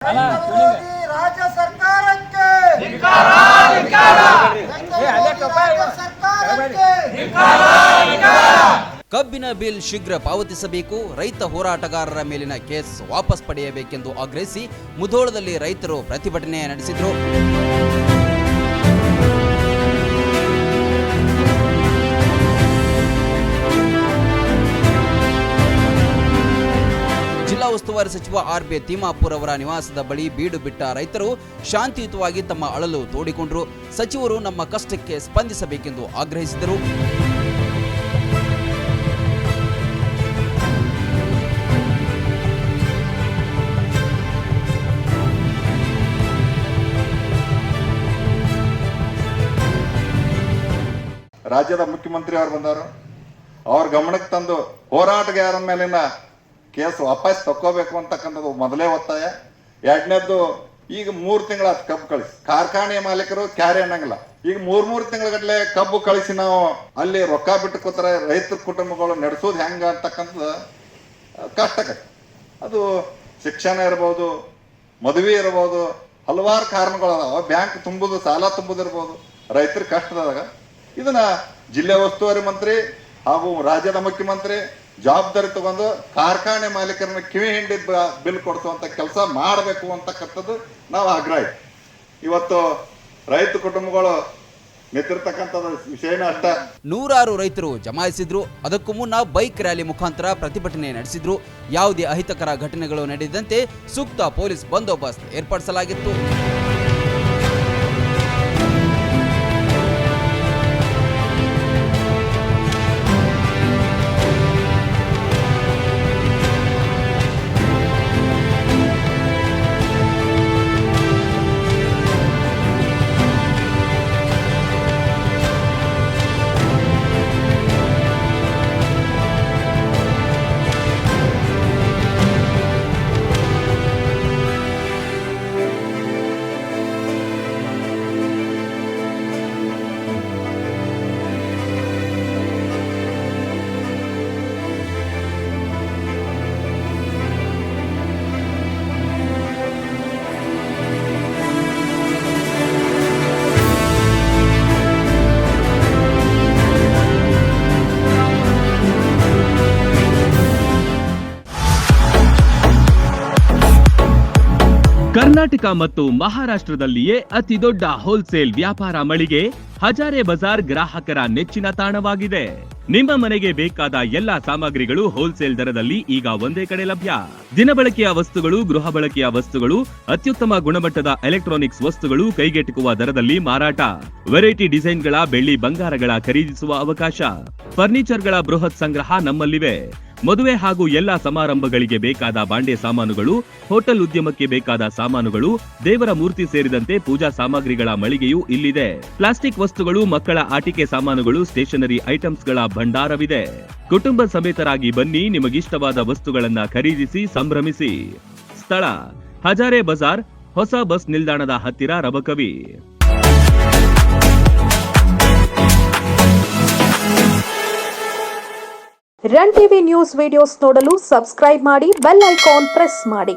ರಾಜ್ಯ ಸರ್ಕಾರಕ್ಕೆ ಕಬ್ಬಿನ ಬಿಲ್ ಶೀಘ್ರ ಪಾವತಿಸಬೇಕು, ರೈತ ಹೋರಾಟಗಾರರ ಮೇಲಿನ ಕೇಸ್ ವಾಪಸ್ ಪಡೆಯಬೇಕೆಂದು ಆಗ್ರಹಿಸಿ ಮುಧೋಳದಲ್ಲಿ ರೈತರು ಪ್ರತಿಭಟನೆ ನಡೆಸಿದರು. ಜಿಲ್ಲಾ ಉಸ್ತುವಾರಿ ಸಚಿವ ಆರ್.ಬಿ. ತಿಮ್ಮಾಪುರ್ ಅವರ ನಿವಾಸದ ಬಳಿ ಬೀಡು ಬಿಟ್ಟ ರೈತರು ಶಾಂತಿಯುತವಾಗಿ ತಮ್ಮ ಅಳಲು ತೋಡಿಕೊಂಡರು. ಸಚಿವರು ನಮ್ಮ ಕಷ್ಟಕ್ಕೆ ಸ್ಪಂದಿಸಬೇಕೆಂದು ಆಗ್ರಹಿಸಿದರು. ರಾಜ್ಯದ ಮುಖ್ಯಮಂತ್ರಿ ಅವರು ಬಂದರು, ಅವ್ರ ಗಮನಕ್ಕೆ ತಂದು ಹೋರಾಟಗಾರರ ಮೇಲಿನ ಕೇಸ್ ವಾಪಸ್ ತಕ್ಕೋಬೇಕು ಅಂತಕ್ಕಂಥದ್ದು ಮೊದಲೇ ಒತ್ತಾಯ. ಎರಡನೇದ್ದು, ಈಗ 3 ತಿಂಗಳ ಕಬ್ಬು ಕಳಿಸಿ ಕಾರ್ಖಾನೆ ಮಾಲೀಕರು ಕ್ಯಾರಿ ಅನ್ನಂಗಿಲ್ಲ. ಈಗ 3 ತಿಂಗಳಗಟ್ಟಲೆ ಕಬ್ಬು ಕಳಿಸಿ ನಾವು ಅಲ್ಲಿ ರೊಕ್ಕ ಬಿಟ್ಟು ಕೂತಾರೆ, ರೈತರ ಕುಟುಂಬಗಳು ನಡೆಸೋದು ಹೆಂಗ ಅಂತಕ್ಕಂಥದ್ದು ಕಷ್ಟಕರ. ಅದು ಶಿಕ್ಷಣ ಇರ್ಬೋದು, ಮದುವೆ ಇರ್ಬೋದು, ಹಲವಾರು ಕಾರಣಗಳು ಅದಾವ. ಬ್ಯಾಂಕ್ ತುಂಬುದು, ಸಾಲ ತುಂಬುದಿರ್ಬೋದು, ರೈತರ ಕಷ್ಟದಾಗ ಇದನ್ನ ಜಿಲ್ಲೆ ಉಸ್ತುವಾರಿ ಮಂತ್ರಿ ಹಾಗೂ ರಾಜ್ಯದ ಮುಖ್ಯಮಂತ್ರಿ ಜವಾಬ್ದಾರಿ ತಗೊಂಡು ಕಾರ್ಖಾನೆ ಮಾಲೀಕರನ್ನ ಕಿವಿ ಹಿಂಡಿ ಬಿಲ್ ಕೊಡಿಸುವಂತ ಕೆಲಸ ಮಾಡಬೇಕು ಅಂತಕ್ಕಂಥದ್ದು ನಾವು ಆಗ್ರಹ. ಇವತ್ತು ರೈತ ಕುಟುಂಬಗಳು ನಿಂತಿರ್ತಕ್ಕಂಥದ್ದು ವಿಷಯನ ಅಷ್ಟ. ನೂರಾರು ರೈತರು ಜಮಾಯಿಸಿದ್ರು. ಅದಕ್ಕೂ ಮುನ್ನ ಬೈಕ್ ರ್ಯಾಲಿ ಮುಖಾಂತರ ಪ್ರತಿಭಟನೆ ನಡೆಸಿದ್ರು. ಯಾವುದೇ ಅಹಿತಕರ ಘಟನೆಗಳು ನಡೆದಂತೆ ಸೂಕ್ತ ಪೊಲೀಸ್ ಬಂದೋಬಸ್ತ್ ಏರ್ಪಡಿಸಲಾಗಿತ್ತು. ಕರ್ನಾಟಕ ಮತ್ತು ಮಹಾರಾಷ್ಟ್ರದಲ್ಲಿಯೇ ಅತಿ ದೊಡ್ಡ ಹೋಲ್ಸೇಲ್ ವ್ಯಾಪಾರ ಮಳಿಗೆ ಹಜಾರೆ ಬಜಾರ್ ಗ್ರಾಹಕರ ನೆಚ್ಚಿನ ತಾಣವಾಗಿದೆ. ನಿಮ್ಮ ಮನೆಗೆ ಬೇಕಾದ ಎಲ್ಲಾ ಸಾಮಗ್ರಿಗಳು ಹೋಲ್ಸೇಲ್ ದರದಲ್ಲಿ ಈಗ ಒಂದೇ ಕಡೆ ಲಭ್ಯ. ದಿನಬಳಕೆಯ ವಸ್ತುಗಳು, ಗೃಹ ಬಳಕೆಯ ವಸ್ತುಗಳು, ಅತ್ಯುತ್ತಮ ಗುಣಮಟ್ಟದ ಎಲೆಕ್ಟ್ರಾನಿಕ್ಸ್ ವಸ್ತುಗಳು ಕೈಗೆಟುಕುವ ದರದಲ್ಲಿ ಮಾರಾಟ. ವೆರೈಟಿ ಡಿಸೈನ್ಗಳ ಬೆಳ್ಳಿ ಬಂಗಾರಗಳ ಖರೀದಿಸುವ ಅವಕಾಶ. ಫರ್ನಿಚರ್ಗಳ ಬೃಹತ್ ಸಂಗ್ರಹ ನಮ್ಮಲ್ಲಿವೆ. ಮದುವೆ ಹಾಗೂ ಎಲ್ಲಾ ಸಮಾರಂಭಗಳಿಗೆ ಬೇಕಾದ ಬಾಂಡೆ ಸಾಮಾನುಗಳು, ಹೋಟೆಲ್ ಉದ್ಯಮಕ್ಕೆ ಬೇಕಾದ ಸಾಮಾನುಗಳು, ದೇವರ ಮೂರ್ತಿ ಸೇರಿದಂತೆ ಪೂಜಾ ಸಾಮಗ್ರಿಗಳ ಮಳಿಗೆಯೂ ಇಲ್ಲಿದೆ. ಪ್ಲಾಸ್ಟಿಕ್ ವಸ್ತುಗಳು, ಮಕ್ಕಳ ಆಟಿಕೆ ಸಾಮಾನುಗಳು, ಸ್ಟೇಷನರಿ ಐಟಮ್ಸ್ಗಳ ಭಂಡಾರವಿದೆ. ಕುಟುಂಬ ಸಮೇತರಾಗಿ ಬನ್ನಿ, ನಿಮಗಿಷ್ಟವಾದ ವಸ್ತುಗಳನ್ನ ಖರೀದಿಸಿ ಸಂಭ್ರಮಿಸಿ. ಸ್ಥಳ ಹಜಾರೆ ಬಜಾರ್, ಹೊಸ ಬಸ್ ನಿಲ್ದಾಣದ ಹತ್ತಿರ, Rabakavi. Run TV news videos ನೋಡಲು ಸಬ್ಸ್ಕ್ರೈಬ್ ಮಾಡಿ, ಬೆಲ್ ಐಕಾನ್ ಪ್ರೆಸ್ ಮಾಡಿ.